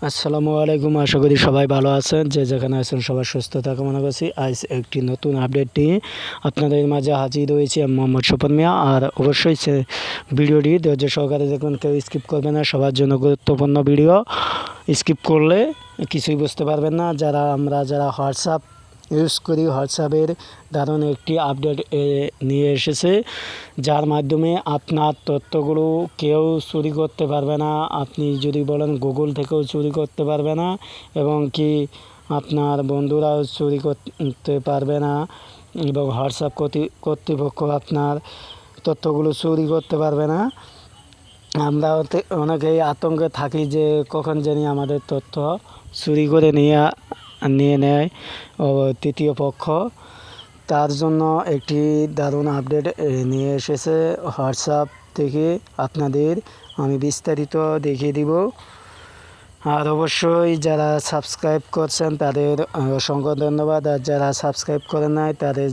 আসসালামু আলাইকুম। আশা করি সবাই ভালো আছেন। যে যেখানে আছেন সবার সুস্থতা কামনা করছি। আজ একটি নতুন আপডেট নিয়ে আপনাদের মাঝে হাজির হয়েছি আমি মোহাম্মদ শোভন মিয়া। আর অবশ্যই ভিডিওটি ধৈর্য সহকারে দেখুন, কেউ স্কিপ করবে না। সবার জন্য গুরুত্বপূর্ণ ভিডিও, স্কিপ করলে কিছুই বুঝতে পারবেন না। যারা হোয়াটসঅ্যাপ ইউজ করি, হোয়াটসঅ্যাপের দারুণ একটি আপডেট নিয়ে এসেছে, যার মাধ্যমে আপনার তথ্যগুলো কেউ চুরি করতে পারবে না। আপনি যদি বলেন গুগল থেকেও চুরি করতে পারবে না, এবং কি আপনার বন্ধুরাও চুরি করতে পারবে না, এবং হোয়াটসঅ্যাপ কর্তৃপক্ষ আপনার তথ্যগুলো চুরি করতে পারবে না। আমরা অনেকেই আতঙ্কে থাকি যে কখন জানি আমাদের তথ্য চুরি করে নিয়ে নেয় তৃতীয় পক্ষ। তার জন্য একটি দারুণ আপডেট নিয়ে এসেছে হোয়াটসঅ্যাপ থেকে। আপনাদের আমি বিস্তারিত দেখিয়ে দিব। আর অবশ্যই যারা সাবস্ক্রাইব করছেন তাদের অসংখ্য ধন্যবাদ। আর যারা সাবস্ক্রাইব করেন নাই তাদের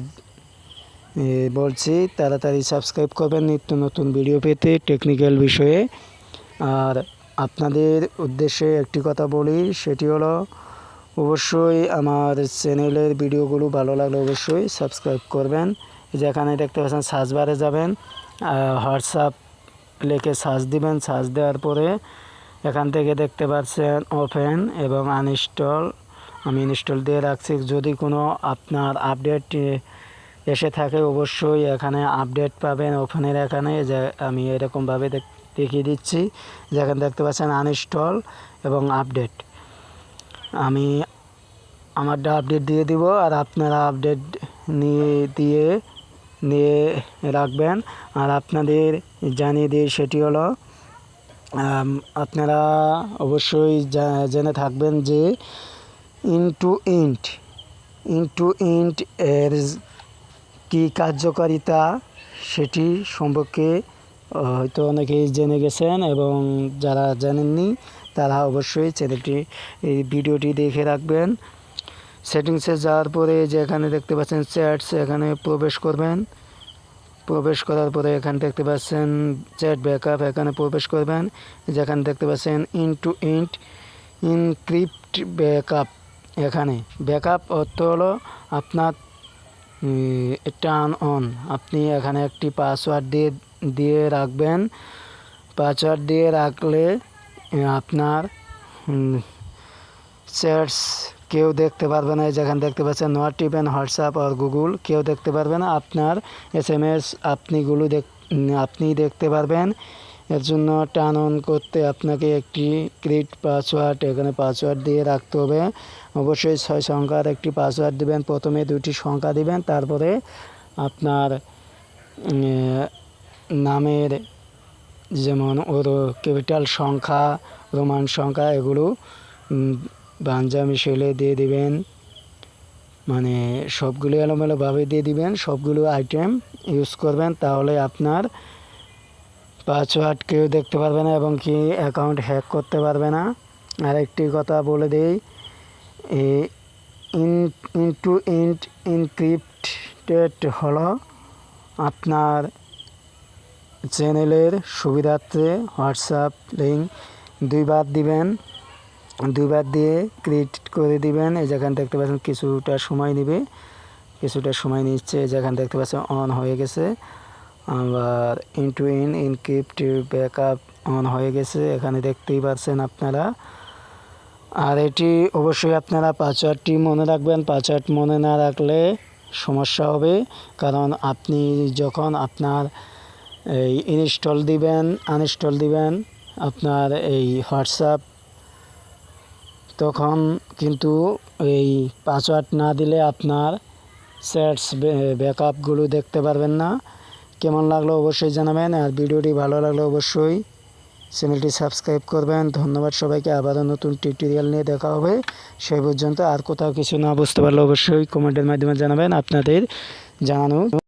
বলছি তাড়াতাড়ি সাবস্ক্রাইব করবেন নিত্য নতুন ভিডিও পেতে টেকনিক্যাল বিষয়ে। আর আপনাদের উদ্দেশ্যে একটি কথা বলি, সেটি হলো অবশ্যই আমার চ্যানেলের ভিডিওগুলো ভালো লাগলে অবশ্যই সাবস্ক্রাইব করবেন। যেখানে দেখতে পাচ্ছেন সার্চ বারে যাবেন, হোয়াটসঅ্যাপ লিখে সার্চ দিবেন। সার্চ দেওয়ার পরে এখান থেকে দেখতে পাচ্ছেন ওপেন এবং আনইনস্টল। আমি ইনস্টল দিয়ে রাখছি। যদি কোনো আপনার আপডেট এসে থাকে অবশ্যই এখানে আপডেট পাবেন ওপেনের এখানে। যে আমি এরকমভাবে দেখিয়ে দিচ্ছি, যেখানে দেখতে পাচ্ছেন আনইনস্টল এবং আপডেট। আমি আমারটা আপডেট দিয়ে দিব, আর আপনারা আপডেট নিয়ে রাখবেন। আর আপনাদের জানিয়ে দিই, সেটি হলো আপনারা অবশ্যই জেনে থাকবেন যে ইন্টু ইন্ট এর কী কার্যকারিতা সেটি সম্পর্কে হয়তো অনেকেই জেনে গেছেন, এবং যারা জানেননি তারা অবশ্যই এই ভিডিওটি দেখে রাখবেন। সেটিংসে যাওয়ার পরে যেখানে দেখতে পাচ্ছেন চ্যাটস, এখানে প্রবেশ করবেন। প্রবেশ করার পরে এখানে দেখতে পাচ্ছেন চ্যাট ব্যাকআপ, এখানে প্রবেশ করবেন। যেখানে দেখতে পাচ্ছেন ইন্টু ইন্ট ইনক্রিপ্ট ব্যাকআপ। এখানে ব্যাকআপ অর্থ হলো আপনার টার্ন অন। আপনি এখানে একটি পাসওয়ার্ড দিয়ে রাখবেন। পাসওয়ার্ড দিয়ে রাখলে আপনার চ্যাটস কেউ দেখতে পারবে না। যেখানে দেখতে পাচ্ছেন নট ইভেন হোয়াটসঅ্যাপ আর গুগল, কেউ দেখতে পারবে না। আপনার SMS আপনি দেখতে পারবেন। এর জন্য টার্ন অন করতে আপনাকে একটি ক্রিয়েট পাসওয়ার্ড, এখানে পাসওয়ার্ড দিয়ে রাখতে হবে। অবশ্যই 6 সংখ্যার একটি পাসওয়ার্ড দিবেন। প্রথমে 2টি সংখ্যা দিবেন, তারপরে আপনার নামের যেমন ক্যাপিটাল সংখ্যা, রোমান সংখ্যা, এগুলো বাঞ্জা মিশেলে দিয়ে দিবেন। মানে সবগুলো এলোমেলোভাবে দিয়ে দিবেন। সবগুলো আইটেম ইউজ করবেন, তাহলে আপনার পাসওয়ার্ড কেউ দেখতে পারবে না এবং কি অ্যাকাউন্ট হ্যাক করতে পারবে না। আরেকটি কথা বলে দিই, ইন্টু ইন্ট ইনক্রিপ্টেড হলো আপনার চ্যানেলের সুবিধার্থে হোয়াটসঅ্যাপ লিঙ্ক 2বার দিবেন। 2বার দিয়ে ক্রিয়েট করে দিবেন। এই যেখানে দেখতে পাচ্ছেন কিছুটা সময় নিচ্ছে। যেখানে দেখতে পাচ্ছেন অন হয়ে গেছে। আবার ইন্টু ইনক্রিপ্ট ব্যাকআপ অন হয়ে গেছে, এখানে দেখতেই পাচ্ছেন আপনারা। আর এটি অবশ্যই আপনারা পাসওয়ার্ডটি মনে রাখবেন। পাসওয়ার্ড মনে না রাখলে সমস্যা হবে, কারণ আপনি যখন আপনার এই আনইনস্টল দিবেন আপনার এই হোয়াটসঅ্যাপ, তখন কিন্তু এই পাসওয়ার্ড না দিলে আপনার চ্যাটস ব্যাকআপগুলো দেখতে পারবেন না। কেমন লাগলো অবশ্যই জানাবেন। আর ভিডিওটি ভালো লাগলে অবশ্যই চ্যানেলটি সাবস্ক্রাইব করবেন। ধন্যবাদ সবাইকে। আবারও নতুন টিউটোরিয়াল নিয়ে দেখা হবে। সেই পর্যন্ত আর কোথাও কিছু না বুঝতে পারলে অবশ্যই কমেন্টের মাধ্যমে জানাবেন। আপনাদের জানানো